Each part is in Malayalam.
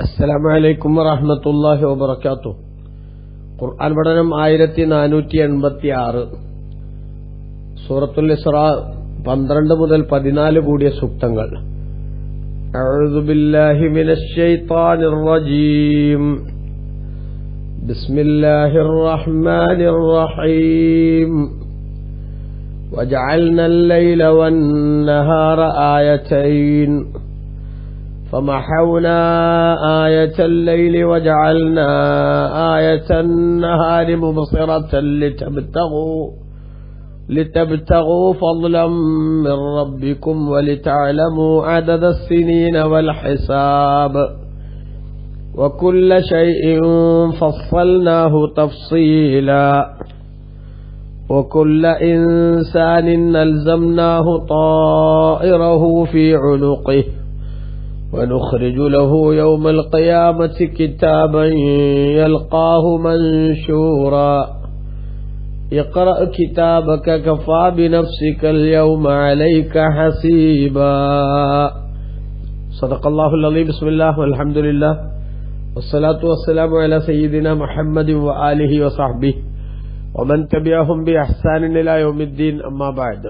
അസ്സലാമു അലൈക്കും വറഹ്മത്തുള്ളാഹി വബറകാതുഹു. ഖുർആൻ പഠനം 1486. സൂറത്തുൽ ഇസ്റാ 12 മുതൽ 14 കൂടിയ സൂക്തങ്ങൾ. അഊദു ബില്ലാഹി മിനശ് ശൈത്വാനിർ റജീം. ബിസ്മില്ലാഹിർ റഹ്മാനിർ റഹീം. വജഅൽനൽ ലൈല വൻ-നഹാറ ആയതൈൻ فمحونا آية الليل وجعلنا آية النهار مبصرة لتبتغوا فضلا من ربكم ولتعلموا عدد السنين والحساب وكل شيء فصلناه تفصيلا وكل إنسان ألزمناه طائره في عنقه ونخرج له يوم القيامة كتابا يلقاه منشورا اقرأ كتابك كفى بنفسك اليوم عليك حسيبا. صدق الله العظيم. بسم الله والحمد لله والصلاة والسلام على سيدنا محمد وآله وصحبه ومن تبعهم بإحسان إلى يوم الدين. أما بعد.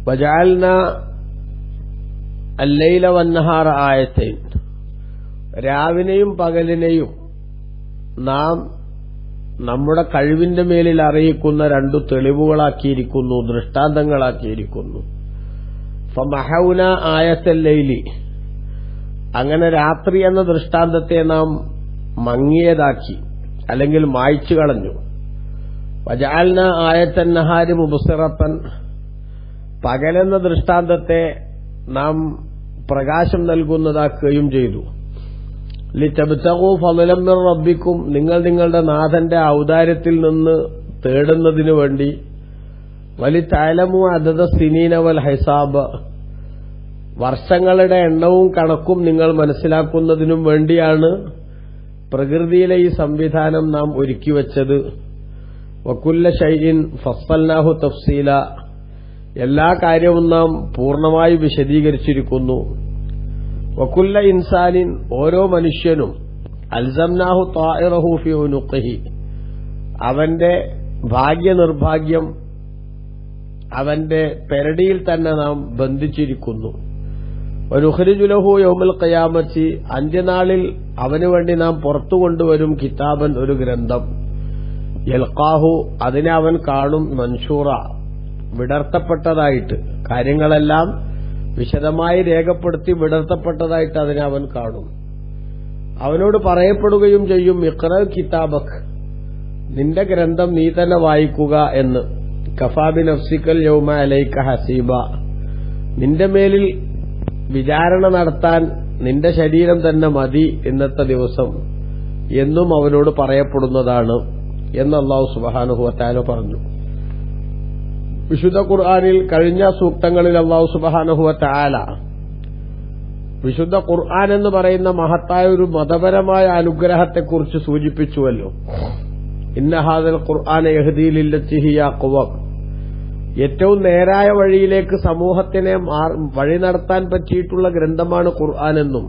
وجعلنا അല്ലൈല വന്നഹാറ ആയത്തൈൻ, രാവിനെയും പകലിനെയും നാം നമ്മുടെ കഴിവിന്റെ മേലിൽ അറിയിക്കുന്ന രണ്ടു തെളിവുകളാക്കിയിരിക്കുന്നു, ദൃഷ്ടാന്തങ്ങളാക്കിയിരിക്കുന്നു. ഫമഹൗന ആയത്തൽ ലൈലി, അങ്ങനെ രാത്രി എന്ന ദൃഷ്ടാന്തത്തെ നാം മങ്ങിയതാക്കി അല്ലെങ്കിൽ മായ്ച്ചു കളഞ്ഞു. വജഅൽന ആയത്തൻ നഹാരി മുബ്സിറത്തൻ, പകലെന്ന ദൃഷ്ടാന്തത്തെ നാം പ്രകാശം നൽകുന്നതാക്കുകയും ചെയ്തു. ലിതബ്തഗൂ ഫളലൻ മിർ റബ്ബിക്കും, നിങ്ങൾ നിങ്ങളുടെ നാഥന്റെ ഔദാര്യത്തിൽ നിന്ന് തേടുന്നതിനു വേണ്ടി. വലിതഅലമു അദദ സിനീന വൽ ഹിസാബ്, വർഷങ്ങളുടെ എണ്ണവും കണക്കും നിങ്ങൾ മനസ്സിലാക്കുന്നതിനും വേണ്ടിയാണ് പ്രകൃതിയിലെ ഈ സംവിധാനം നാം ഒരുക്കിവെച്ചത്. വകുല്ല ശൈഇൻ ഫസ്സൽനാഹു തഫ്സീല, എല്ലാ കാര്യവും നാം പൂർണ്ണമായി വിശദീകരിച്ചിരിക്കുന്നു. വകുല്ല ഇൻസാനിൻ, ഓരോ മനുഷ്യനും അൽസംനാഹു ത്വാഇറഹു ഫി ഉനുഖിഹി, അവന്റെ ഭാഗ്യനിർഭാഗ്യം അവന്റെ പെരടിയിൽ തന്നെ നാം ബന്ധിച്ചിരിക്കുന്നു. വനുഖ്രിജു ലഹു യൗമൽ ഖിയാമത്തി, അന്ത്യനാളിൽ അവനു വേണ്ടി നാം പുറത്തു കൊണ്ടുവരും കിതാബൻ, ഒരു ഗ്രന്ഥം. യൽഖാഹു, അതിനെ അവൻ കാണും. മൻഷൂറ, വിടർത്തപ്പെട്ടതായിട്ട്, കാര്യങ്ങളെല്ലാം വിശദമായി രേഖപ്പെടുത്തി വിടർത്തപ്പെട്ടതായിട്ട് അതിനെ അവൻ കാണും. അവനോട് പറയപ്പെടുകയും ചെയ്യും, ഇഖ്റ കിതാബക്, നിന്റെ ഗ്രന്ഥം നീ തന്നെ വായിക്കുക എന്ന്. കഫാ ബി നഫ്സിക്കൽ യൗമ അലൈക ഹസീബ, നിന്റെ മേലിൽ വിചാരണ നടത്താൻ നിന്റെ ശരീരം തന്നെ മതി ഇന്നത്തെ ദിവസം എന്നും അവനോട് പറയപ്പെടുന്നതാണ് എന്ന് അല്ലാഹു സുബ്ഹാനഹു വ തആല പറഞ്ഞു. വിശുദ്ധ ഖുർആനിൽ കഴിഞ്ഞ സൂക്തങ്ങളിൽ അല്ലാഹു സുബ്ഹാനഹു വ തആല വിശുദ്ധ ഖുർആൻ എന്ന് പറയുന്ന മഹത്തായ ഒരു മതപരമായ അനുഗ്രഹത്തെക്കുറിച്ച് സൂചിപ്പിച്ചുവല്ലോ. ഇന്ന ഹാദൽ ഖുർആന യഹ്ദീ ലില്ലത്തി ഹിയ അഖ്വം, ഏറ്റവും നേരായ വഴിയിലേക്ക് സമൂഹത്തിനെ വഴി നടത്താൻ പറ്റിയിട്ടുള്ള ഗ്രന്ഥമാണ് ഖുർആൻ എന്നും,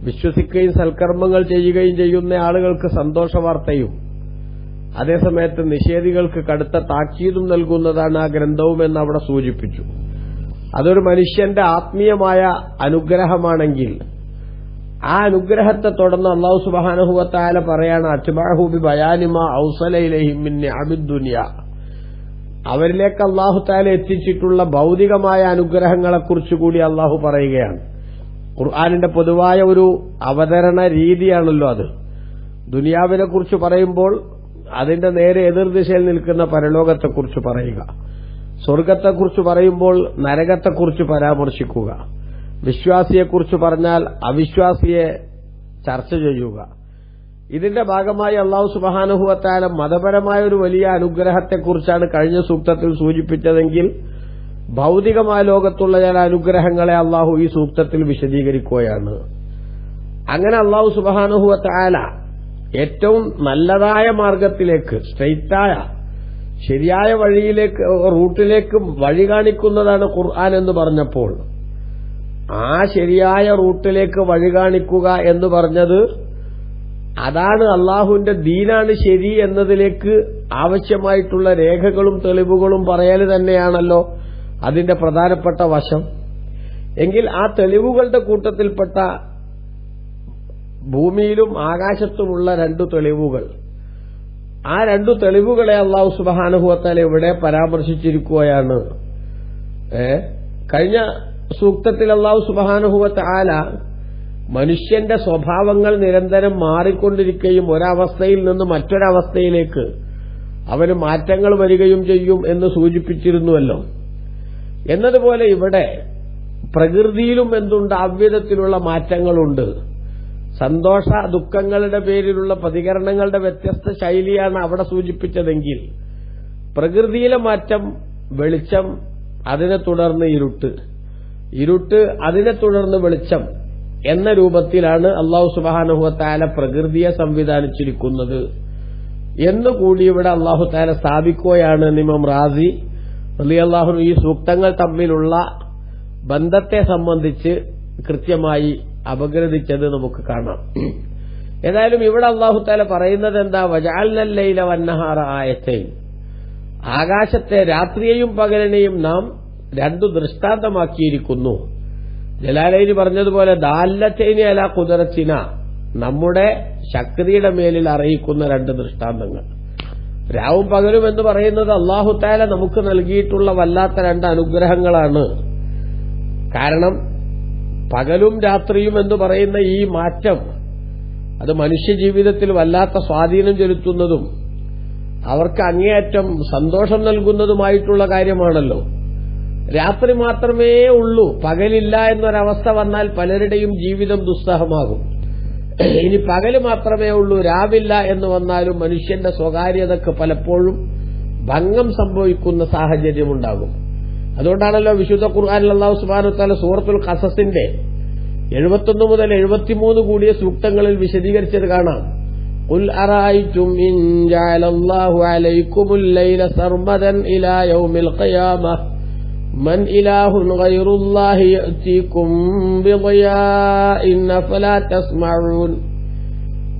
വിശ്വസിക്കുകയും സൽക്കർമ്മങ്ങൾ ചെയ്യുകയും ചെയ്യുന്ന ആളുകൾക്ക് സന്തോഷവാർത്തയും അതേസമയത്ത് നിഷേധികൾക്ക് കടുത്ത താക്കീതും നൽകുന്നതാണ് ആ ഗ്രന്ഥവുമെന്ന് അവിടെ സൂചിപ്പിച്ചു. അതൊരു മനുഷ്യന്റെ ആത്മീയമായ അനുഗ്രഹമാണെങ്കിൽ ആ അനുഗ്രഹത്തെ തുടർന്ന് അല്ലാഹു സുബ്ഹാനഹു വ തആല പറയാണ്, അത്ബഅഹു ബി ബയാനി മാ ഔസല ഇലൈഹിം മിൻ നിഅമിദ് ദുനിയ, അവരിലേക്ക് അല്ലാഹു തആല എത്തിച്ചിട്ടുള്ള ഭൗതികമായ അനുഗ്രഹങ്ങളെക്കുറിച്ച് കൂടി അല്ലാഹു പറയുകയാണ്. ഖുർആനിന്റെ പൊതുവായ ഒരു അവതരണ രീതിയാണല്ലോ അത്. ദുനിയാവിനെ കുറിച്ച് പറയുമ്പോൾ അതിന്റെ നേരെ എതിർദിശയിൽ നിൽക്കുന്ന പരലോകത്തെക്കുറിച്ച് പറയുക, സ്വർഗത്തെക്കുറിച്ച് പറയുമ്പോൾ നരകത്തെക്കുറിച്ച് പരാമർശിക്കുക, വിശ്വാസിയെക്കുറിച്ച് പറഞ്ഞാൽ അവിശ്വാസിയെ ചർച്ച ചെയ്യുക. ഇതിന്റെ ഭാഗമായി അല്ലാഹു സുബ്ഹാനഹു വ തആല മതപരമായ ഒരു വലിയ അനുഗ്രഹത്തെക്കുറിച്ചാണ് കഴിഞ്ഞ സൂക്തത്തിൽ സൂചിപ്പിച്ചതെങ്കിൽ ഭൗതികമായ ലോകത്തുള്ള ചില അനുഗ്രഹങ്ങളെ അല്ലാഹു ഈ സൂക്തത്തിൽ വിശദീകരിക്കുകയാണ്. അങ്ങനെ അല്ലാഹു സുബ്ഹാനഹു വ തആല ഏറ്റവും നല്ലതായ മാർഗത്തിലേക്ക്, സ്ട്രെയിറ്റായ ശരിയായ വഴിയിലേക്ക്, റൂട്ടിലേക്ക് വഴി കാണിക്കുന്നതാണ് ഖുർആൻ എന്ന് പറഞ്ഞപ്പോൾ ആ ശരിയായ റൂട്ടിലേക്ക് വഴി കാണിക്കുക എന്ന് പറഞ്ഞത് അതാണ് അള്ളാഹുവിന്റെ ദീനാണ് ശരി എന്നതിലേക്ക് ആവശ്യമായിട്ടുള്ള രേഖകളും തെളിവുകളും പറയൽ തന്നെയാണല്ലോ അതിന്റെ പ്രധാനപ്പെട്ട വശം. എങ്കിൽ ആ തെളിവുകളുടെ കൂട്ടത്തിൽപ്പെട്ട ഭൂമിയിലും ആകാശത്തുമുള്ള 2 തെളിവുകൾ, ആ 2 തെളിവുകളെ അല്ലാഹു സുബ്ഹാനഹു വ തആല ഇവിടെ പരാമർശിച്ചിരിക്കുകയാണ്. കഴിഞ്ഞ സൂക്തത്തിൽ അല്ലാഹു സുബ്ഹാനഹു വ തആല മനുഷ്യന്റെ സ്വഭാവങ്ങൾ നിരന്തരം മാറിക്കൊണ്ടിരിക്കുകയും ഒരവസ്ഥയിൽ നിന്ന് മറ്റൊരവസ്ഥയിലേക്ക് അവന് മാറ്റങ്ങൾ വരികയും ചെയ്യും എന്ന് സൂചിപ്പിച്ചിരുന്നുവല്ലോ. എന്നതുപോലെ ഇവിടെ പ്രകൃതിയിലും എന്തുണ്ട്, അവ്യതത്തിലുള്ള മാറ്റങ്ങളുണ്ട്. സന്തോഷ ദുഃഖങ്ങളുടെ പേരിലുള്ള പ്രതികരണങ്ങളുടെ വ്യത്യസ്ത ശൈലിയാണ് അവിടെ സൂചിപ്പിച്ചതെങ്കിൽ പ്രകൃതിയിലെ മാറ്റം വെളിച്ചം, അതിനെ തുടർന്ന് ഇരുട്ട്, അതിനെ തുടർന്ന് വെളിച്ചം എന്ന രൂപത്തിലാണ് അല്ലാഹു സുബ്ഹാനഹു വ തആല പ്രകൃതിയെ സംവിധാനിച്ചിരിക്കുന്നത് എന്നുകൂടി ഇവിടെ അല്ലാഹു തആല സ്ഥാപിക്കുകയാണ്. ഇമാം റാസി റളിയല്ലാഹു അൻഹു ഈ സൂക്തങ്ങൾ തമ്മിലുള്ള ബന്ധത്തെ സംബന്ധിച്ച് കൃത്യമായി അപഗ്രഥിച്ചത് നമുക്ക് കാണാം. ഏതായാലും ഇവിടെ അല്ലാഹു തആല പറയുന്നത് എന്താ, വജഅൽനൽ ലൈല വന്നഹാറ ആയത്തൈൻ, ആകാശത്തെ രാത്രിയെയും പകലിനെയും നാം 2 ദൃഷ്ടാന്തമാക്കിയിരിക്കുന്നു. ജലാലൈനി പറഞ്ഞതുപോലെ ദാല്ലത്തൈനി അലാ ഖുദറത്തിന, നമ്മുടെ ശക്തിയുടെ മേലിൽ അറിയിക്കുന്ന 2 ദൃഷ്ടാന്തങ്ങൾ. രാവും പകലും എന്ന് പറയുന്നത് അല്ലാഹു തആല നമുക്ക് നൽകിയിട്ടുള്ള വല്ലാത്ത 2 അനുഗ്രഹങ്ങളാണ്. കാരണം പകലും രാത്രിയും എന്ന് പറയുന്ന ഈ മാറ്റം അത് മനുഷ്യജീവിതത്തിൽ വല്ലാത്ത സ്വാധീനം ചെലുത്തുന്നതും അവർക്ക് അങ്ങേയറ്റം സന്തോഷം നൽകുന്നതുമായിട്ടുള്ള കാര്യമാണല്ലോ. രാത്രി മാത്രമേ ഉള്ളൂ, പകലില്ല എന്നൊരവസ്ഥ വന്നാൽ പലരുടെയും ജീവിതം ദുസ്സഹമാകും. ഇനി പകല് മാത്രമേ ഉള്ളൂ, രാവില്ല എന്ന് വന്നാലും മനുഷ്യന്റെ സ്വകാര്യതയ്ക്ക് പലപ്പോഴും ഭംഗം സംഭവിക്കുന്ന സാഹചര്യമുണ്ടാകും. അതുകൊണ്ടാണല്ലോ വിശുദ്ധ ഖുർആനിൽ അല്ലാഹു സുബ്ഹാനഹു വ തആല സൂറത്തുൽ ഖസസിന്റെ 71 മുതൽ 73 കൂടിയ സൂക്തങ്ങളിൽ വിശദീകരിച്ചത് കാണാം. ഖുൽ അറഅയ്തും ഇൻ ജഅലല്ലാഹു അലൈക്കുമുൽ ലൈല സർമദൻ ഇലാ യൗമിൽ ഖിയാമഹ മൻ ഇലാഹുൻ ഗൈറുല്ലാഹി യഅതീകും ബിളിയാഇൻ അഫലാ തസ്മഊൻ.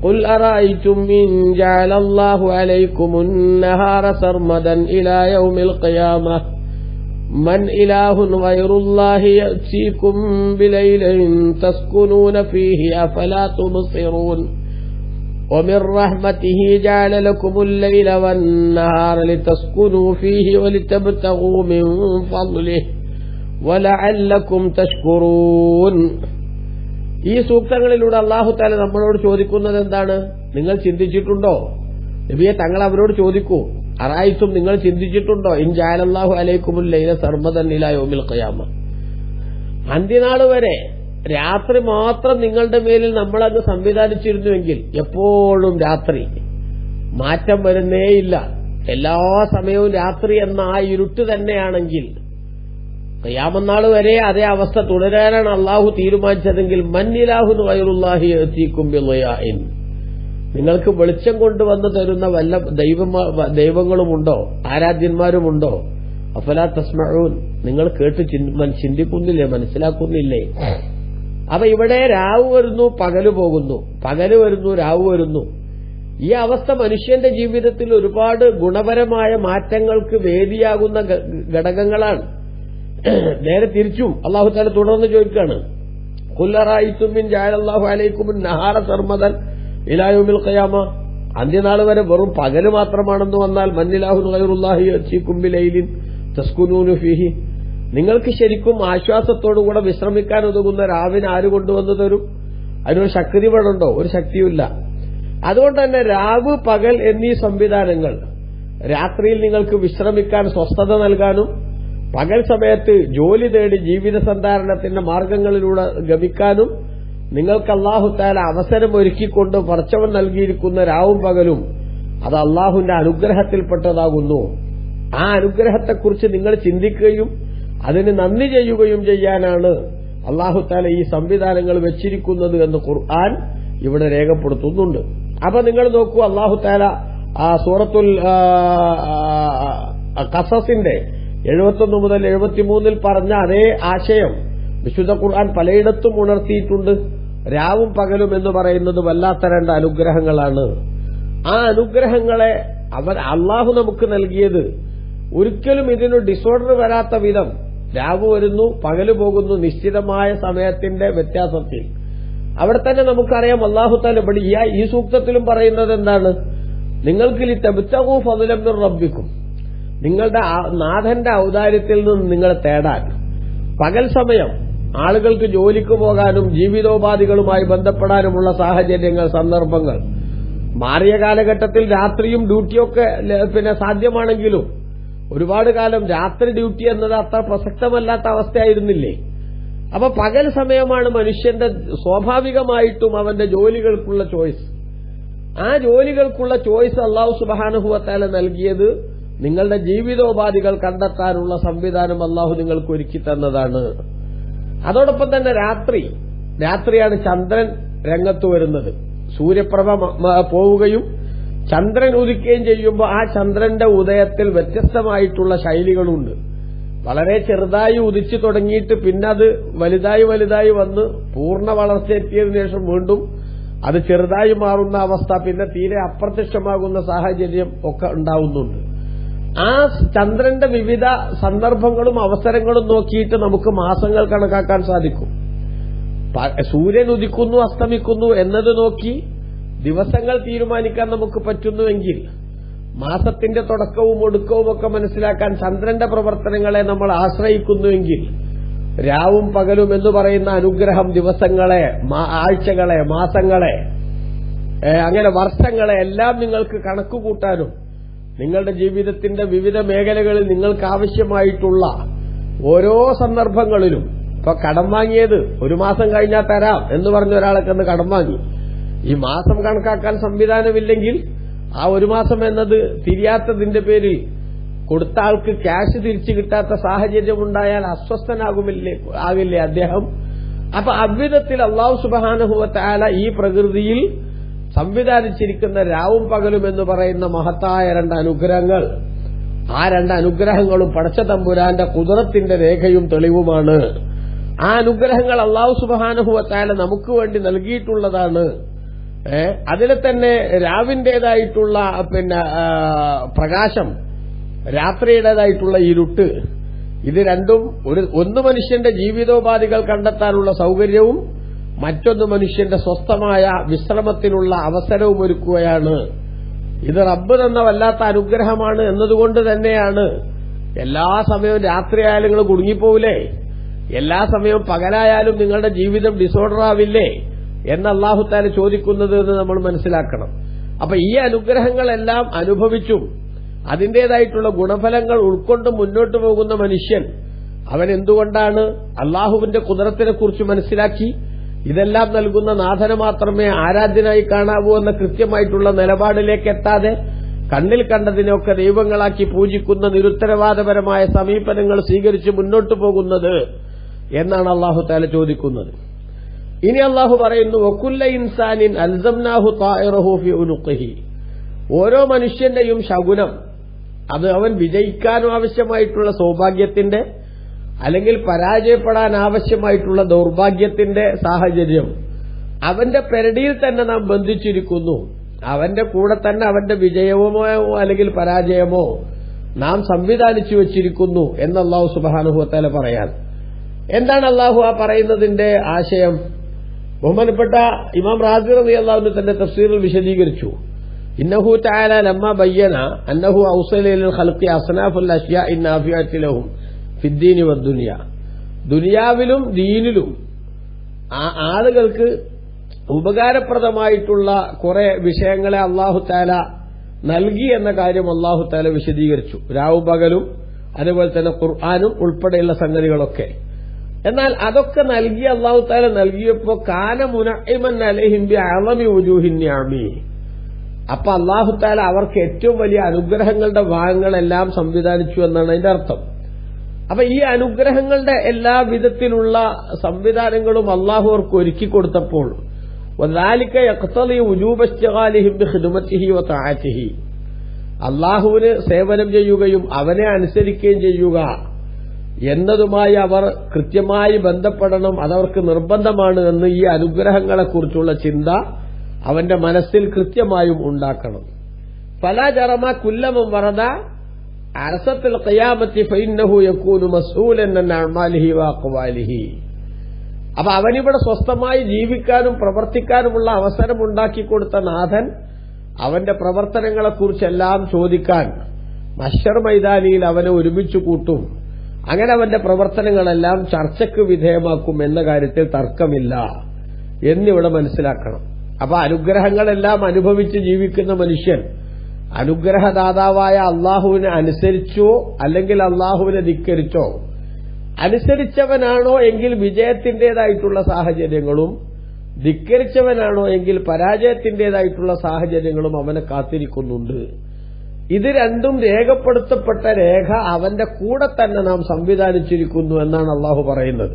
ഖുൽ അറഅയ്തും ഇൻ ജഅലല്ലാഹു അലൈക്കുമുൻ നഹാറ സർമദൻ ഇലാ യൗമിൽ ഖിയാമഹ من إله غير الله يأتيكم بليل تسكنون فيه أفلا تبصرون ومن رحمته جعل لكم الليل والنهار لتسكنوا فيه ولتبتغوا من فضله ولعلكم تشكرون. ഈ സൂക്തങ്ങളിലൂടെ അല്ലാഹു തആല നമ്മളോട് ചോദിക്കുന്നത് എന്താണ്? നിങ്ങൾ ചിന്തിച്ചിട്ടുണ്ടോ? നബിയെ, തങ്ങൾ അവരോട് ചോദിക്കൂ, അറായിത്തും നിങ്ങൾ ചിന്തിച്ചിട്ടുണ്ടോ, ഇൻ ജഅലല്ലാഹു അലൈക്കുമുൽ ലൈല സർമദൻ ഇലാ യൗമിൽ ഖിയാമ, അന്ത്യനാൾ വരെ രാത്രി മാത്രം നിങ്ങളുടെ മേലിൽ നമ്മളത് സംവിധാനിച്ചിരുന്നുവെങ്കിൽ, എപ്പോഴും രാത്രി, മാറ്റം വരുന്നേയില്ല, എല്ലാ സമയവും രാത്രി എന്ന ആ ഇരുട്ട് തന്നെയാണെങ്കിൽ ഖിയാമനാൾ വരെ അതേ അവസ്ഥ തുടരാനാണ് അള്ളാഹു തീരുമാനിച്ചതെങ്കിൽ മൻ ഇലാഹുൻ ഗൈറുല്ലാഹി യഅതീകും ബിളിയാഇൻ, നിങ്ങൾക്ക് വെളിച്ചം കൊണ്ടുവന്ന് തരുന്ന വല്ല ദൈവങ്ങളുമുണ്ടോ, ആരാധ്യന്മാരുമുണ്ടോ? അഫലാ തസ്മഊൻ, നിങ്ങൾ കേട്ട് ചിന്തിക്കുന്നില്ലേ, മനസ്സിലാക്കുന്നില്ലേ? അപ്പൊ ഇവിടെ രാവ് വരുന്നു, പകല് പോകുന്നു, പകല് വരുന്നു, രാവ് വരുന്നു. ഈ അവസ്ഥ മനുഷ്യന്റെ ജീവിതത്തിൽ ഒരുപാട് ഗുണപരമായ മാറ്റങ്ങൾക്ക് വേദിയാകുന്ന ഘടകങ്ങളാണ്. നേരെ തിരിച്ചും അല്ലാഹു തആല തുടർന്ന് ചോദിക്കുകയാണ്, ഖുൽ അറഅയ്തും ഇൻ ജഅലല്ലാഹു അലൈക്കുമുൻ നഹാറ സർമദൻ ഇലാ യൗമിൽ ഖിയാമ, അന്ത്യനാൾ വരെ വെറും പകല് മാത്രമാണെന്ന് വന്നാൽ മൻ ഇലാഹുൻ ഗൈറുല്ലാഹി യഅതീകും ബിലൈലിൻ തസ്കുനൂന ഫീഹി, നിങ്ങൾക്ക് ശരിക്കും ആശ്വാസത്തോടുകൂടെ വിശ്രമിക്കാൻ ഉതകുന്ന രാവിനെ ആര് കൊണ്ടുവന്നു തരും? അതിനൊരു ശക്തി വേണുണ്ടോ? ഒരു ശക്തിയുമില്ല. അതുകൊണ്ട് തന്നെ രാവ് പകൽ എന്നീ സംവിധാനങ്ങൾ രാത്രിയിൽ നിങ്ങൾക്ക് വിശ്രമിക്കാൻ സ്വസ്ഥത നൽകാനും പകൽ സമയത്ത് ജോലി തേടി ജീവിത സന്ധാരണത്തിന്റെ മാർഗങ്ങളിലൂടെ ഗമിക്കാനും നിങ്ങൾക്ക് അല്ലാഹു തആല അവസരം ഒരുക്കിക്കൊണ്ട് പടച്ചവൻ നൽകിയിരിക്കുന്ന രാവും പകലും അത് അല്ലാഹുവിന്റെ അനുഗ്രഹത്തിൽപ്പെട്ടതാകുന്നു. ആ അനുഗ്രഹത്തെക്കുറിച്ച് നിങ്ങൾ ചിന്തിക്കുകയും അതിന് നന്ദി ചെയ്യുകയും ചെയ്യാനാണ് അല്ലാഹു തആല ഈ സംവിധാനങ്ങൾ വെച്ചിരിക്കുന്നത് എന്ന് ഖുർആൻ ഇവിടെ രേഖപ്പെടുത്തുന്നുണ്ട്. അപ്പൊ നിങ്ങൾ നോക്കൂ, അല്ലാഹു തആല ആ സൂറത്തുൽ ഖസസിന്റെ 71 മുതൽ 73 പറഞ്ഞ അതേ ആശയം വിശുദ്ധ ഖുർആൻ പലയിടത്തും ഉണർത്തിയിട്ടുണ്ട്. രാവും പകലും എന്ന് പറയുന്നത് വല്ലാത്ത രണ്ട് അനുഗ്രഹങ്ങളാണ്. ആ അനുഗ്രഹങ്ങളെ അള്ളാഹു നമുക്ക് നൽകിയത് ഒരിക്കലും ഇതിന് ഡിസോർഡർ വരാത്ത വിധം രാവ് വരുന്നു പകല് പോകുന്നു നിശ്ചിതമായ സമയത്തിന്റെ വ്യത്യാസത്തിൽ. അവിടെ തന്നെ നമുക്കറിയാം അല്ലാഹു തആല ഇവിടെ ഈ സൂക്തത്തിലും പറയുന്നത് എന്താണ്? നിങ്ങൾക്ക് ലിതബ്തഗൂ ഫദ്ലൻ മിർ റബ്ബിക്കും, നിങ്ങളുടെ നാഥന്റെ ഔദാര്യത്തിൽ നിന്ന് നിങ്ങൾ തേടാൻ. പകൽ സമയം ആളുകൾക്ക് ജോലിക്ക് പോകാനും ജീവിതോപാധികളുമായി ബന്ധപ്പെടാനുമുള്ള സാഹചര്യങ്ങൾ, സന്ദർഭങ്ങൾ മാറിയ കാലഘട്ടത്തിൽ രാത്രിയും ഡ്യൂട്ടിയൊക്കെ സാധ്യമാണെങ്കിലും ഒരുപാട് കാലം രാത്രി ഡ്യൂട്ടി എന്നത് അത്ര പ്രസക്തമല്ലാത്ത അവസ്ഥയായിരുന്നില്ലേ? അപ്പൊ പകൽ സമയമാണ് മനുഷ്യന്റെ സ്വാഭാവികമായിട്ടും അവന്റെ ജോലികൾക്കുള്ള ചോയ്സ്. ആ ജോലികൾക്കുള്ള ചോയ്സ് അല്ലാഹു സുബ്ഹാനഹു വ തആല നൽകിയത് നിങ്ങളുടെ ജീവിതോപാധികൾ കണ്ടെത്താനുള്ള സംവിധാനം അല്ലാഹു നിങ്ങൾക്ക് ഒരുക്കി തന്നതാണ്. അതോടൊപ്പം തന്നെ രാത്രിയാണ് ചന്ദ്രൻ രംഗത്ത് വരുന്നത്. സൂര്യപ്രഭ പോവുകയും ചന്ദ്രൻ ഉദിക്കുകയും ചെയ്യുമ്പോൾ ആ ചന്ദ്രന്റെ ഉദയത്തിൽ വ്യത്യസ്തമായിട്ടുള്ള ശൈലികളുണ്ട്. വളരെ ചെറുതായി ഉദിച്ചു തുടങ്ങിയിട്ട് പിന്നെ അത് വലുതായി വന്ന് പൂർണ്ണ വളർച്ചയെത്തിയതിനു ശേഷം വീണ്ടും അത് ചെറുതായി മാറുന്ന അവസ്ഥ, പിന്നെ തീരെ അപ്രത്യക്ഷമാകുന്ന സാഹചര്യം ഒക്കെ ഉണ്ടാവുന്നുണ്ട്. ആ ചന്ദ്രന്റെ വിവിധ സന്ദർഭങ്ങളും അവസരങ്ങളും നോക്കിയിട്ട് നമുക്ക് മാസങ്ങൾ കണക്കാക്കാൻ സാധിക്കും. സൂര്യൻ ഉദിക്കുന്നു അസ്തമിക്കുന്നു എന്നത് നോക്കി ദിവസങ്ങൾ തീരുമാനിക്കാൻ നമുക്ക് പറ്റുന്നുവെങ്കിൽ മാസത്തിന്റെ തുടക്കവും ഒടുക്കവും ഒക്കെ മനസ്സിലാക്കാൻ ചന്ദ്രന്റെ പ്രവർത്തനങ്ങളെ നമ്മൾ ആശ്രയിക്കുന്നുവെങ്കിൽ രാവും പകലും എന്ന് പറയുന്ന അനുഗ്രഹം ദിവസങ്ങളെ, ആഴ്ചകളെ, മാസങ്ങളെ, അങ്ങനെ വർഷങ്ങളെ എല്ലാം നിങ്ങൾക്ക് കണക്കുകൂട്ടാനും നിങ്ങളുടെ ജീവിതത്തിന്റെ വിവിധ മേഖലകളിൽ നിങ്ങൾക്ക് ആവശ്യമായിട്ടുള്ള ഓരോ സന്ദർഭങ്ങളിലും, ഇപ്പൊ കടം വാങ്ങിയത് ഒരു മാസം കഴിഞ്ഞാൽ തരാം എന്ന് പറഞ്ഞ ഒരാളൊക്കെ ഒന്ന് കടം വാങ്ങി, ഈ മാസം കണക്കാക്കാൻ സംവിധാനമില്ലെങ്കിൽ ആ ഒരു മാസം എന്നത് തിരിയാത്തതിന്റെ പേരിൽ കൊടുത്ത ആൾക്ക് ക്യാഷ് തിരിച്ചു കിട്ടാത്ത സാഹചര്യം ഉണ്ടായാൽ ആകില്ലേ അദ്ദേഹം? അപ്പൊ അദ്വിധത്തിൽ അല്ലാഹു സുബ്ഹാനഹു വ തആല ഈ പ്രകൃതിയിൽ സംവിധാനിച്ചിരിക്കുന്ന രാവും പകലും എന്ന് പറയുന്ന മഹത്തായ രണ്ട് അനുഗ്രഹങ്ങൾ, ആ രണ്ട് അനുഗ്രഹങ്ങളും പടച്ച തമ്പുരാന്റെ ഖുദ്റത്തിന്റെ രേഖയും തെളിവുമാണ്. ആ അനുഗ്രഹങ്ങൾ അല്ലാഹു സുബ്ഹാനഹു വ തആല നമുക്ക് വേണ്ടി നൽകിയിട്ടുള്ളതാണ്. അതിൽ തന്നെ രാവിന്റേതായിട്ടുള്ള പ്രകാശം, രാത്രിയുടേതായിട്ടുള്ള ഇരുട്ട്, ഇത് രണ്ടും ഒന്ന് മനുഷ്യന്റെ ജീവിതോപാധികൾ കണ്ടെത്താനുള്ള സൗകര്യവും മറ്റൊന്ന് മനുഷ്യന്റെ സ്വസ്ഥമായ വിശ്രമത്തിനുള്ള അവസരവും ഒരുക്കുകയാണ്. ഇത് റബ്ബ് തന്ന വല്ലാത്ത അനുഗ്രഹമാണ് എന്നതുകൊണ്ട് തന്നെയാണ് എല്ലാ സമയവും രാത്രിയായാലും നിങ്ങൾ കുടുങ്ങിപ്പോവില്ലേ, എല്ലാ സമയവും പകലായാലും നിങ്ങളുടെ ജീവിതം ഡിസോർഡർ ആവില്ലേ എന്ന് അല്ലാഹു തആല ചോദിക്കുന്നത് എന്ന് നമ്മൾ മനസ്സിലാക്കണം. അപ്പൊ ഈ അനുഗ്രഹങ്ങളെല്ലാം അനുഭവിച്ചും അതിന്റേതായിട്ടുള്ള ഗുണഫലങ്ങൾ ഉൾക്കൊണ്ട് മുന്നോട്ട് പോകുന്ന മനുഷ്യൻ അവൻ എന്തുകൊണ്ടാണ് അല്ലാഹുവിന്റെ ഖുദ്റത്തിനെ കുറിച്ച് മനസ്സിലാക്കി ഇതെല്ലാം നൽകുന്ന നാഥനെ മാത്രമേ ആരാധ്യനായി കാണാവൂ എന്ന കൃത്യമായിട്ടുള്ള നിലപാടിലേക്ക് എത്താതെ കണ്ണിൽ കണ്ടതിനൊക്കെ ദൈവങ്ങളാക്കി പൂജിക്കുന്ന നിരുത്തരവാദപരമായ സമീപനങ്ങൾ സ്വീകരിച്ച് മുന്നോട്ട് പോകുന്നത് എന്നാണ് അല്ലാഹു തആല ചോദിക്കുന്നത്. ഇനി അല്ലാഹു പറയുന്നു, വകുല്ല ഇൻസാനിൻ അൽസംനാഹു തായിറഹു ഫി ഉനുഖിഹി, ഓരോ മനുഷ്യന്റെയും ശകുനം, അത് അവൻ വിജയിക്കാൻ ആവശ്യമായിട്ടുള്ള സൗഭാഗ്യത്തിന്റെ അല്ലെങ്കിൽ പരാജയപ്പെടാൻ ആവശ്യമായിട്ടുള്ള ദൗർഭാഗ്യത്തിന്റെ സാഹചര്യം അവന്റെ പെരടിയിൽ തന്നെ നാം ബന്ധിച്ചിരിക്കുന്നു. അവന്റെ കൂടെ തന്നെ അവന്റെ വിജയമോ അല്ലെങ്കിൽ പരാജയമോ നാം സംവിധാനിച്ചു വച്ചിരിക്കുന്നു എന്ന് അല്ലാഹു സുബ്ഹാനഹു വ തആല പറയാൻ. എന്താണ് അല്ലാഹു ആ പറയുന്നതിന്റെ ആശയം? ബഹുമാനപ്പെട്ട ഇമാം റാസി റളിയല്ലാഹു അൻഹു തന്റെ തഫ്സീറിൽ വിശദീകരിച്ചു, ഇന്നഹു തആല ലമ്മ ബയ്യന അന്നഹു ഔസല ലിൽ ഖൽഖി അസ്നാഫുൽ അശ്യാഇ നാഫിഅത്തി ലഹും ഫിദ്ദീനി വദ്ദുനിയ, ദുനിയാവിലും ദീനിലും ആളുകൾക്ക് ഉപകാരപ്രദമായിട്ടുള്ള കുറെ വിഷയങ്ങളെ അല്ലാഹു തആല നൽകി എന്ന കാര്യം അല്ലാഹു തആല വിശദീകരിച്ചു. രാവും പകലും അതുപോലെ തന്നെ ഖുർആനും ഉൾപ്പെടെയുള്ള സംഗതികളൊക്കെ. എന്നാൽ അതൊക്കെ നൽകി അല്ലാഹു തആല നൽകിയപ്പോ കാന മുനഇമൻ അലൈഹിം ബിഅളമി വുജൂഹിൻ നിഅമി, അപ്പൊ അല്ലാഹു തആല അവർക്ക് ഏറ്റവും വലിയ അനുഗ്രഹങ്ങളുടെ ഭാഗങ്ങളെല്ലാം സംവിധാനിച്ചു എന്നാണ് അതിന്റെ അർത്ഥം. അപ്പൊ ഈ അനുഗ്രഹങ്ങളുടെ എല്ലാ വിധത്തിലുള്ള സംവിധാനങ്ങളും അല്ലാഹു അവർക്ക് ഒരുക്കി കൊടുത്തപ്പോൾ വദാലിക യഖ്തളി വുജൂബ ഇസ്തിഗാലിഹിം ബിഖിദ്മതിഹി വതഅതിഹി, അല്ലാഹുവിന് സേവനം ചെയ്യുകയും അവനെ അനുസരിക്കുകയും ചെയ്യുക എന്നതുമായി അവർ കൃത്യമായി ബന്ധപ്പെടണം, അതവർക്ക് നിർബന്ധമാണ് എന്ന് ഈ അനുഗ്രഹങ്ങളെക്കുറിച്ചുള്ള ചിന്ത അവന്റെ മനസ്സിൽ കൃത്യമായും ഉണ്ടാക്കണം. ഫലാ ജറമ കുല്ലമൻ വറദ അർസത്തുൽ ഖിയാമത്തി ഫഇന്നഹു യകൂനു മസ്ഊലൻ അൻ അഅമാലിഹി വഅഖ്വാലിഹി. അപ്പൊ അവനിവിടെ സ്വസ്ഥമായി ജീവിക്കാനും പ്രവർത്തിക്കാനുമുള്ള അവസരം ഉണ്ടാക്കിക്കൊടുത്ത നാഥൻ അവന്റെ പ്രവർത്തനങ്ങളെക്കുറിച്ചെല്ലാം ചോദിക്കാൻ മഹ്ശർ മൈതാനിയിൽ അവനെ ഒരുമിച്ച് കൂട്ടും. അങ്ങനെ അവന്റെ പ്രവർത്തനങ്ങളെല്ലാം ചർച്ചയ്ക്ക് വിധേയമാക്കും എന്ന കാര്യത്തിൽ തർക്കമില്ല എന്നിവിടെ മനസ്സിലാക്കണം. അപ്പൊ അനുഗ്രഹങ്ങളെല്ലാം അനുഭവിച്ച് ജീവിക്കുന്ന മനുഷ്യൻ അനുഗ്രഹദാതാവായ അള്ളാഹുവിനെ അനുസരിച്ചോ അല്ലെങ്കിൽ അള്ളാഹുവിനെ ധിക്കരിച്ചോ, അനുസരിച്ചവനാണോ എങ്കിൽ വിജയത്തിന്റേതായിട്ടുള്ള സാഹചര്യങ്ങളും, ധിക്കരിച്ചവനാണോ എങ്കിൽ പരാജയത്തിന്റേതായിട്ടുള്ള സാഹചര്യങ്ങളും അവനെ കാത്തിരിക്കുന്നുണ്ട്. ഇത് രണ്ടും രേഖപ്പെടുത്തപ്പെട്ട രേഖ അവന്റെ കൂടെ തന്നെ നാം സംവിധാനിച്ചിരിക്കുന്നു എന്നാണ് അള്ളാഹു പറയുന്നത്.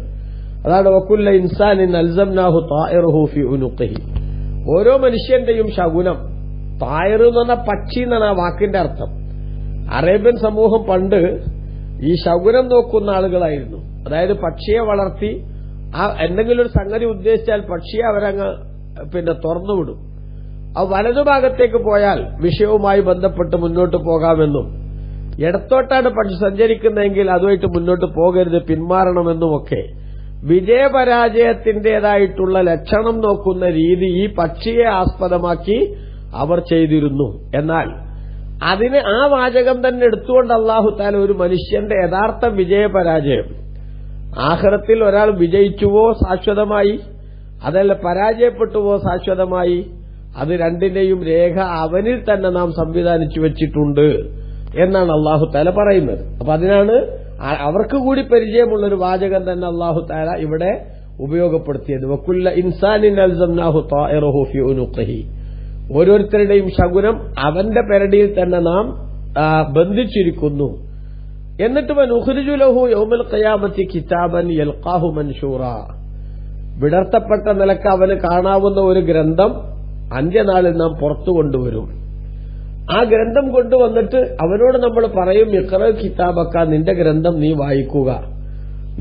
അതാണ് വകുല്ല ഇൻസാനിൻ അൽസംനാഹു തായിറഹു ഫി ഉനുഖിഹി. ഓരോ മനുഷ്യന്റെയും ശകുനം, തായർ എന്ന് പറഞ്ഞ പക്ഷി എന്നാണ് ആ വാക്കിന്റെ അർത്ഥം. അറേബ്യൻ സമൂഹം പണ്ട് ഈ ശകുനം നോക്കുന്ന ആളുകളായിരുന്നു. അതായത് പക്ഷിയെ വളർത്തി ആ എന്തെങ്കിലും ഒരു സംഗതി ഉദ്ദേശിച്ചാൽ പക്ഷിയെ അവരങ്ങ് തുറന്നുവിടും. ആ വലതുഭാഗത്തേക്ക് പോയാൽ വിഷയവുമായി ബന്ധപ്പെട്ട് മുന്നോട്ട് പോകാമെന്നും, ഇടത്തോട്ടാണ് പക്ഷി സഞ്ചരിക്കുന്നതെങ്കിൽ അതുമായിട്ട് മുന്നോട്ട് പോകരുത്, പിന്മാറണമെന്നുമൊക്കെ വിജയപരാജയത്തിന്റേതായിട്ടുള്ള ലക്ഷണം നോക്കുന്ന രീതി ഈ പക്ഷിയെ ആസ്പദമാക്കി അവർ ചെയ്തിരുന്നു. എന്നാൽ അതിന് ആ വാചകം തന്നെ എടുത്തുകൊണ്ട് അല്ലാഹു തആല ഒരു മനുഷ്യന്റെ യഥാർത്ഥ വിജയപരാജയം, ആഖിറത്തിൽ ഒരാൾ വിജയിച്ചുവോ ശാശ്വതമായി, അതല്ല പരാജയപ്പെട്ടുവോ ശാശ്വതമായി, അത് രണ്ടിന്റെയും രേഖ അവനിൽ തന്നെ നാം സംവിധാനിച്ചു വെച്ചിട്ടുണ്ട് എന്നാണ് അല്ലാഹു തആല പറയുന്നത്. അപ്പൊ അതിനാണ് അവർക്ക് കൂടി പരിചയമുള്ളൊരു വാചകം തന്നെ അല്ലാഹു തആല ഇവിടെ ഉപയോഗപ്പെടുത്തിയത്. വകുല്ല ഇൻസാനിൻ അൽസംനാഹു തായിറഹു ഫി ഉനുഖിഹി. ഓരോരുത്തരുടെയും ശകുനം അവന്റെ പെരടിയിൽ തന്നെ നാം ബന്ധിച്ചിരിക്കുന്നു. എന്നിട്ട് വനുഖ്രിജു ലഹു യൗമൽ ഖിയാമത്തി കിതാബൻ യൽഖാഹു മൻശൂറ. വിടർത്തപ്പെട്ട നിലക്ക് അവന് കാണാവുന്ന ഒരു ഗ്രന്ഥം അന്ത്യനാളിൽ നാം പുറത്തു കൊണ്ടുവരും. ആ ഗ്രന്ഥം കൊണ്ടുവന്നിട്ട് അവനോട് നമ്മൾ പറയും, ഇഖ്റ കിതാബക്ക, നിന്റെ ഗ്രന്ഥം നീ വായിക്കുക.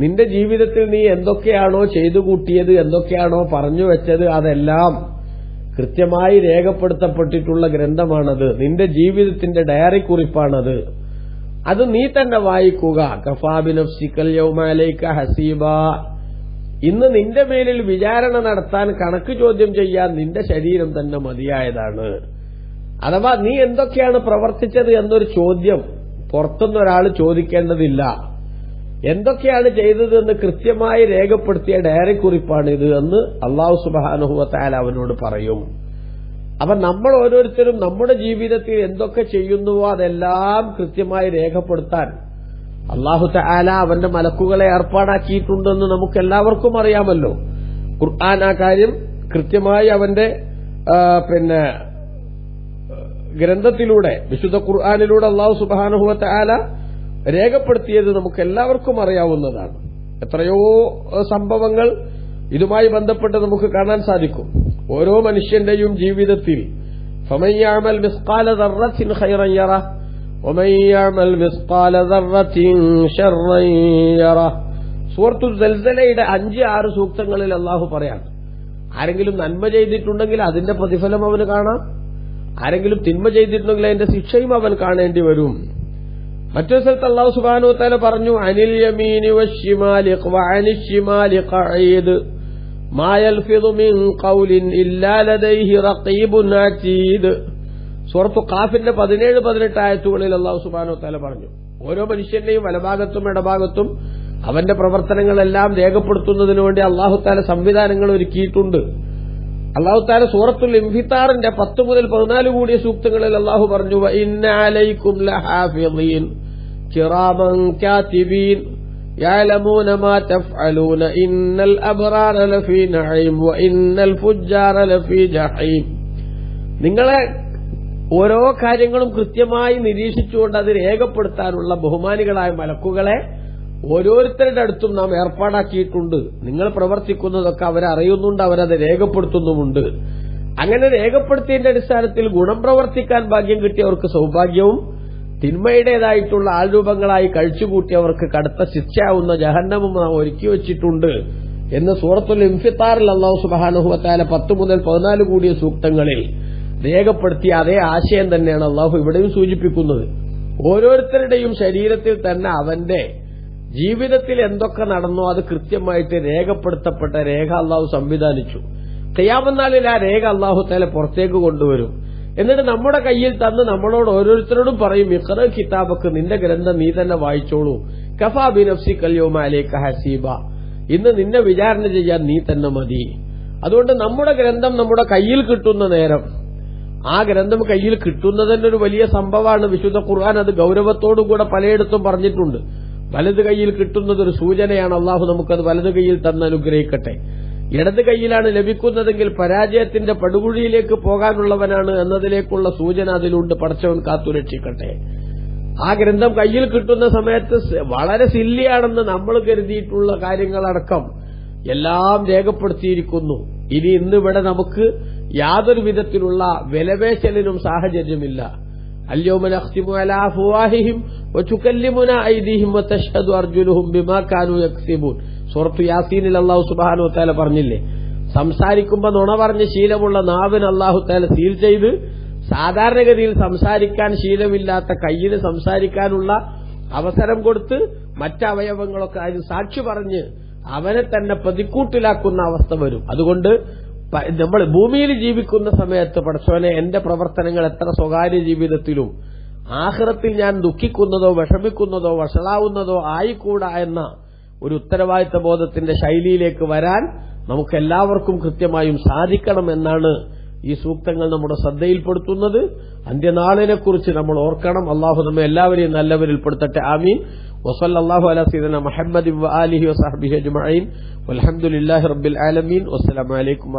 നിന്റെ ജീവിതത്തിൽ നീ എന്തൊക്കെയാണോ ചെയ്തു കൂട്ടിയത്, എന്തൊക്കെയാണോ പറഞ്ഞു വെച്ചത്, അതെല്ലാം കൃത്യമായി രേഖപ്പെടുത്തപ്പെട്ടിട്ടുള്ള ഗ്രന്ഥമാണത്. നിന്റെ ജീവിതത്തിന്റെ ഡയറി കുറിപ്പാണത്. അത് നീ തന്നെ വായിക്കുക. കഫാ ബിനഫ്സിക്കൽ യൗമ അലൈക ഹസീബ. ഇന്ന് നിന്റെ മേലിൽ വിചാരണ നടത്താൻ, കണക്ക് ചോദ്യം ചെയ്യാൻ നിന്റെ ശരീരം തന്നെ മതിയായതാണ്. അഥവാ നീ എന്തൊക്കെയാണ് പ്രവർത്തിച്ചത് എന്നൊരു ചോദ്യം പുറത്തുനിന്നൊരാൾ ചോദിക്കേണ്ടതില്ല. എന്തൊക്കെയാണ് ചെയ്തതെന്ന് കൃത്യമായി രേഖപ്പെടുത്തിയ ഡയറി കുറിപ്പാണിത് എന്ന് അല്ലാഹു സുബ്ഹാനഹു വ തആല അവനോട് പറയും. അപ്പൊ നമ്മൾ ഓരോരുത്തരും നമ്മുടെ ജീവിതത്തിൽ എന്തൊക്കെ ചെയ്യുന്നുവോ അതെല്ലാം കൃത്യമായി രേഖപ്പെടുത്താൻ അല്ലാഹു തആല അവന്റെ മലക്കുകളെ ഏർപ്പാടാക്കിയിട്ടുണ്ടെന്ന് നമുക്കെല്ലാവർക്കും അറിയാമല്ലോ. ഖുർആൻ ആ കാര്യം കൃത്യമായി അവന്റെ ഗ്രന്ഥത്തിലൂടെ, വിശുദ്ധ ഖുർആനിലൂടെ അല്ലാഹു സുബ്ഹാനഹു വ തആല രേഖപ്പെടുത്തിയത് നമുക്കെല്ലാവർക്കും അറിയാവുന്നതാണ്. എത്രയോ സംഭവങ്ങൾ ഇതുമായി ബന്ധപ്പെട്ട് നമുക്ക് കാണാൻ സാധിക്കും. ഓരോ മനുഷ്യന്റെയും ജീവിതത്തിൽ ഫമൻ യഅമൽ മിസ്ഖാല ദർറത്തിൻ ഖൈറൻ യറ വമൻ യഅമൽ മിസ്ഖാല ദർറത്തിൻ ശർറൻ യറ. സൂറത്തുൽ സൽസലയുടെ 5-6 സൂക്തങ്ങളിൽ അല്ലാഹു പറയാണ്, ആരെങ്കിലും നന്മ ചെയ്തിട്ടുണ്ടെങ്കിൽ അതിന്റെ പ്രതിഫലം അവന് കാണാം, ആരെങ്കിലും തിന്മ ചെയ്തിട്ടുണ്ടെങ്കിൽ അതിന്റെ ശിക്ഷയും അവൻ കാണേണ്ടി വരും. മറ്റൊരു സ്ഥലത്ത് അല്ലാഹു സുബ്ഹാനഹു വ തആല പറഞ്ഞു, അനിൽ യമീനി വശ്ശിമാലി വഅനിശ് ശിമാലി ഖഈദ് മാ യൽഫിദു മിൻ ഖൗലിൻ ഇല്ലാ ലദൈഹി റഖീബുൻ അതീദ്. സൂറത്തു ഖാഫിന്റെ 17-18 ആയത്തുകളിൽ അല്ലാഹു സുബ്ഹാനഹു വ തആല പറഞ്ഞു, ഓരോ മനുഷ്യന്റെയും വലഭാഗത്തും ഇടഭാഗത്തും അവന്റെ പ്രവർത്തനങ്ങളെല്ലാം രേഖപ്പെടുത്തുന്നതിനു വേണ്ടി അല്ലാഹു തആല സംവിധാനങ്ങൾ ഒരുക്കിയിട്ടുണ്ട്. അല്ലാഹു തആല സൂറത്തുൽ ഇൻഫിത്താറിന്റെ 10 മുതൽ 14 കൂടിയ സൂക്തങ്ങളിൽ അല്ലാഹു പറഞ്ഞു, വ ഇന്ന അലൈക്കും ലഹാഫിളീൻ കിറാമൻ കാതിബീൻ യഅലമൂന മാ തഫ്അലൂന ഇന്നൽ അബ്റാറ ലഫീ നഈം വ ഇന്നൽ ഫുജ്ജാറ ലഫീ ജഹീം. നിങ്ങളെ ഓരോ കാര്യങ്ങളും കൃത്യമായി നിരീക്ഷിച്ചുകൊണ്ട് അത് രേഖപ്പെടുത്താനുള്ള ബഹുമാനികളായ മലക്കുകളെ ഓരോരുത്തരുടെ അടുത്തും നാം ഏർപ്പാടാക്കിയിട്ടുണ്ട്. നിങ്ങൾ പ്രവർത്തിക്കുന്നതൊക്കെ അവരറിയുന്നുണ്ട്, അവരത് രേഖപ്പെടുത്തുന്നുമുണ്ട്. അങ്ങനെ രേഖപ്പെടുത്തിയതിന്റെ അടിസ്ഥാനത്തിൽ ഗുണം പ്രവർത്തിക്കാൻ ഭാഗ്യം കിട്ടിയവർക്ക് സൗഭാഗ്യവും തിന്മയുടേതായിട്ടുള്ള ആൾരൂപങ്ങളായി കഴിച്ചുകൂട്ടിയവർക്ക് കടുത്ത ശിക്ഷയാവുന്ന ജഹന്നമും നാം ഒരുക്കി വച്ചിട്ടുണ്ട് എന്ന് സൂറത്തുൽ ഇൻഫിത്താറിൽ അല്ലാഹു സുബ്ഹാനഹു വ തആല 10 മുതൽ 14 കൂടിയ സൂക്തങ്ങളിൽ രേഖപ്പെടുത്തിയ അതേ ആശയം തന്നെയാണ് അല്ലാഹു ഇവിടെയും സൂചിപ്പിക്കുന്നത്. ഓരോരുത്തരുടെയും ശരീരത്തിൽ തന്നെ അവന്റെ ജീവിതത്തിൽ എന്തൊക്കെ നടന്നോ അത് കൃത്യമായിട്ട് രേഖപ്പെടുത്തപ്പെട്ട രേഖ അല്ലാഹു സംവിധാനിച്ചു. ഖിയാമത്ത് നാളിൽ ആ രേഖ അല്ലാഹു തആല പുറത്തേക്ക് കൊണ്ടുവരും. എന്നിട്ട് നമ്മുടെ കയ്യിൽ തന്ന് നമ്മളോട് ഓരോരുത്തരോടും പറയും, ഇഖ്റ കിതാബക്ക്, നിന്റെ ഗ്രന്ഥം നീ തന്നെ വായിച്ചോളൂ, കഫാ ബിനഫ്സികൽ യൗമ അലൈക ഹസീബ, ഇന്ന് നിന്നെ വിചാരണ ചെയ്യാൻ നീ തന്നെ മതി. അതുകൊണ്ട് നമ്മുടെ ഗ്രന്ഥം നമ്മുടെ കയ്യിൽ കിട്ടുന്ന നേരം, ആ ഗ്രന്ഥം കയ്യിൽ കിട്ടുന്നതിന്റെ ഒരു വലിയ സംഭവമാണ്. വിശുദ്ധ ഖുർആൻ അത് ഗൌരവത്തോടുകൂടെ പലയിടത്തും പറഞ്ഞിട്ടുണ്ട്. വലത് കൈയിൽ കിട്ടുന്നത് ഒരു സൂചനയാണ്. അള്ളാഹു നമുക്കത് വലത് കൈയിൽ തന്ന് അനുഗ്രഹിക്കട്ടെ. ഇടത് കൈയിലാണ് ലഭിക്കുന്നതെങ്കിൽ പരാജയത്തിന്റെ പടുകുഴിയിലേക്ക് പോകാനുള്ളവനാണ് എന്നതിലേക്കുള്ള സൂചന അതിലുണ്ട്. പടച്ചവൻ കാത്തുരക്ഷിക്കട്ടെ. ആ ഗ്രന്ഥം കയ്യിൽ കിട്ടുന്ന സമയത്ത് വളരെ സില്ലിയാണെന്ന് നമ്മൾ കരുതിയിട്ടുള്ള കാര്യങ്ങളടക്കം എല്ലാം രേഖപ്പെടുത്തിയിരിക്കുന്നു. ഇനി ഇന്നിവിടെ നമുക്ക് യാതൊരു വിധത്തിലുള്ള വിലപേശലിനും സാഹചര്യമില്ല. അൽയൗമ നഖ്തിമു അലാ അഫ്വാഹിഹിം വതുകല്ലിമുനാ ഐദീഹിം വതശ്ഹദു അർജുലുഹും ബിമാ കാനൂ യക്സിബൂൻ. സൂറത്തു യാസീനിൽ അല്ലാഹു സുബ്ഹാനഹു വ തആല പറഞ്ഞില്ലേ, സംസാരിക്കുമ്പോൾ നുണ പറഞ്ഞ് ശീലമുള്ള നാവിന് അല്ലാഹു തആല സീൽ ചെയ്ത്, സാധാരണഗതിയിൽ സംസാരിക്കാൻ ശീലമില്ലാത്ത കയ്യിന് സംസാരിക്കാനുള്ള അവസരം കൊടുത്ത്, മറ്റവയവങ്ങളൊക്കെ അതിന് സാക്ഷി പറഞ്ഞ് അവനെ തന്നെ പ്രതിക്കൂട്ടിലാക്കുന്ന അവസ്ഥ വരും. അതുകൊണ്ട് നമ്മൾ ഭൂമിയിൽ ജീവിക്കുന്ന സമയത്ത് പടച്ചോനെ, എന്റെ പ്രവർത്തനങ്ങൾ എത്ര സ്വകാര്യ ജീവിതത്തിലും ആഖിറത്തിൽ ഞാൻ ദുഃഖിക്കുന്നതോ വിഷമിക്കുന്നതോ വഷളാവുന്നതോ ആയിക്കൂടാ എന്ന ഒരു ഉത്തരവാദിത്ത ബോധത്തിന്റെ ശൈലിയിലേക്ക് വരാൻ നമുക്കെല്ലാവർക്കും കൃത്യമായും സാധിക്കണം എന്നാണ് ഈ സൂക്തങ്ങൾ നമ്മുടെ ശ്രദ്ധയിൽപ്പെടുത്തുന്നത്. അന്ത്യനാളിനെക്കുറിച്ച് നമ്മൾ ഓർക്കണം. അള്ളാഹു നമ്മെ എല്ലാവരെയും നല്ലവരിൽ പെടുത്തട്ടെ. ആമീൻ. വസല്ലല്ലാഹു അലാ സയ്യിദിനാ മുഹമ്മദിൻ വആലിഹി വസഹ്ബിഹി അജ്മഈൻ. വൽഹംദുലില്ലാഹി റബ്ബിൽ ആലമീൻ. വസ്സലാമു അലൈക്കും.